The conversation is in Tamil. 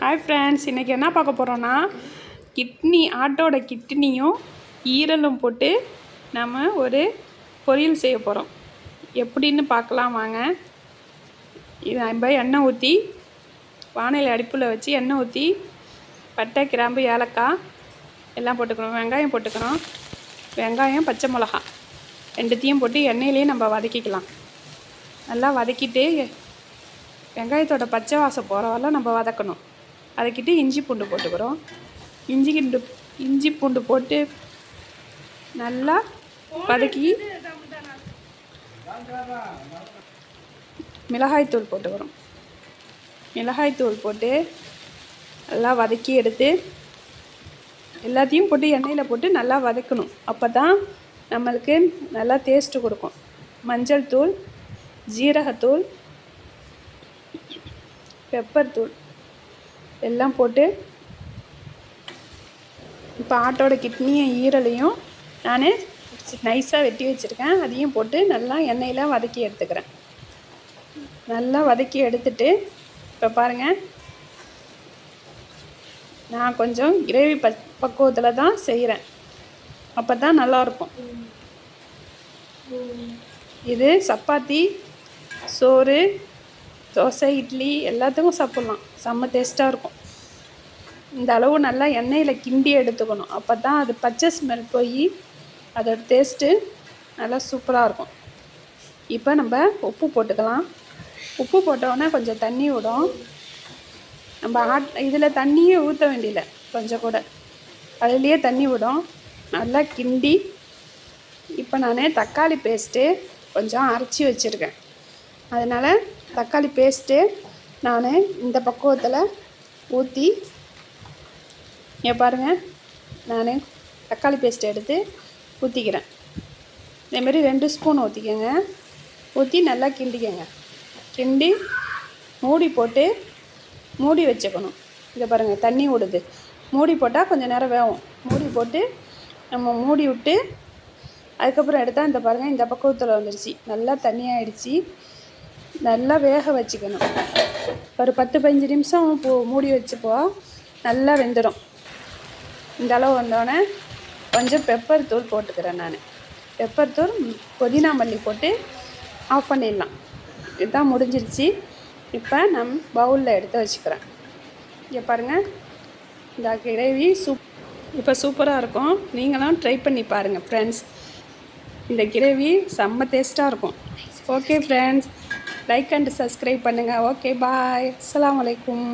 ஹாய் ஃப்ரெண்ட்ஸ், இன்றைக்கி என்ன பார்க்க போகிறோன்னா கிட்னி, ஆட்டோட கிட்னியும் ஈரலும் போட்டு நம்ம ஒரு பொரியல் செய்ய போகிறோம். எப்படின்னு பார்க்கலாம் வாங்க. இது நம்ம எண்ணெய் ஊற்றி வானல் அடுப்பில் வச்சு எண்ணெய் ஊற்றி பட்டை, கிராம்பு, ஏலக்காய் எல்லாம் போட்டுக்கிறோம். வெங்காயம் போட்டுக்கிறோம். வெங்காயம், பச்சை மிளகா ரெண்டுத்தையும் போட்டு எண்ணெயிலே நம்ம வதக்கிக்கலாம். நல்லா வதக்கிட்டு வெங்காயத்தோட பச்சை வாசம் போகிற வரலாம் நம்ம வதக்கணும். வதக்கிட்டு இஞ்சி பூண்டு போட்டுக்கிறோம். இஞ்சி பூண்டு போட்டு நல்லா வதக்கி மிளகாய்த்தூள் போட்டுக்கிறோம். மிளகாய்த்தூள் போட்டு நல்லா வதக்கி எடுத்து எல்லாத்தையும் போட்டு எண்ணெயில் போட்டு நல்லா வதக்கணும். அப்போ தான் நம்மளுக்கு நல்லா டேஸ்ட்டு கொடுக்கும். மஞ்சள் தூள், ஜீரகத்தூள், பெப்பர் தூள் எல்லாம் போட்டு இப்போ ஆட்டோட கிட்னியும் ஈரலையும் நான் நைஸாக வெட்டி வச்சுருக்கேன். அதையும் போட்டு நல்லா எண்ணெயில் வதக்கி எடுத்துக்கிறேன். நல்லா வதக்கி எடுத்துட்டு இப்போ பாருங்கள், நான் கொஞ்சம் கிரேவி பக்குவத்தில் தான் செய்கிறேன். அப்போ தான் நல்லாயிருக்கும். இது சப்பாத்தி, சோறு, தோசை, இட்லி எல்லாத்துக்கும் சாப்பிட்லாம். செம்ம டேஸ்ட்டாக இருக்கும். இந்த அளவு நல்லா எண்ணெயில் கிண்டி எடுத்துக்கணும். அப்போ தான் அது பச்சை ஸ்மெல் போய் அதோட டேஸ்ட்டு நல்லா சூப்பராக இருக்கும். இப்போ நம்ம உப்பு போட்டுக்கலாம். உப்பு போட்டோன்னே கொஞ்சம் தண்ணி விடும். நம்ம இதில் தண்ணியே ஊற்ற வேண்டியதில்லை, கொஞ்சம் கூட அதுலேயே தண்ணி விடும். நல்லா கிண்டி இப்போ நான் தக்காளி பேஸ்ட்டு கொஞ்சம் அரைச்சி வச்சுருக்கேன். அதனால் தக்காளி பேஸ்ட்டு நான் இந்த பக்குவத்தில் ஊற்றி பாருங்கள், நான் தக்காளி பேஸ்ட்டு எடுத்து ஊற்றிக்கிறேன். இதேமாரி 2 ஸ்பூன் ஊற்றிக்கங்க. ஊற்றி நல்லா கிண்டிக்கங்க. கிண்டி மூடி போட்டு மூடி வச்சுக்கணும். இதை பாருங்கள், தண்ணி விடுது. மூடி போட்டால் கொஞ்சம் நேரம் வேகும். மூடி போட்டு நம்ம மூடி விட்டு அதுக்கப்புறம் எடுத்தால் இந்த பாருங்கள், இந்த பக்குவத்தில் வந்துடுச்சு. நல்லா தண்ணியாகிடுச்சு. நல்லா வேக வச்சுக்கணும். ஒரு 10-15 நிமிஷம் மூடி வச்சுப்போம். நல்லா வெந்துடும். இந்த அளவு வந்தோடனே கொஞ்சம் பெப்பர் தூள் போட்டுக்கிறேன். நான் பெப்பர் தூள், புதினா மல்லி போட்டு ஆஃப் பண்ணிடலாம். இதுதான் முடிஞ்சிருச்சு. இப்போ நம்ம பவுலில் எடுத்து வச்சுக்கிறேன். இங்கே பாருங்கள், இந்த கிரேவி இப்போ சூப்பராக இருக்கும். நீங்களும் ட்ரை பண்ணி பாருங்கள் ஃப்ரெண்ட்ஸ். இந்த கிரேவி செம்ம டேஸ்ட்டாக இருக்கும். Okay friends, like and subscribe பண்ணுங்கள். ஓகே, பாய். அஸ்ஸலாமு அலைக்கும்.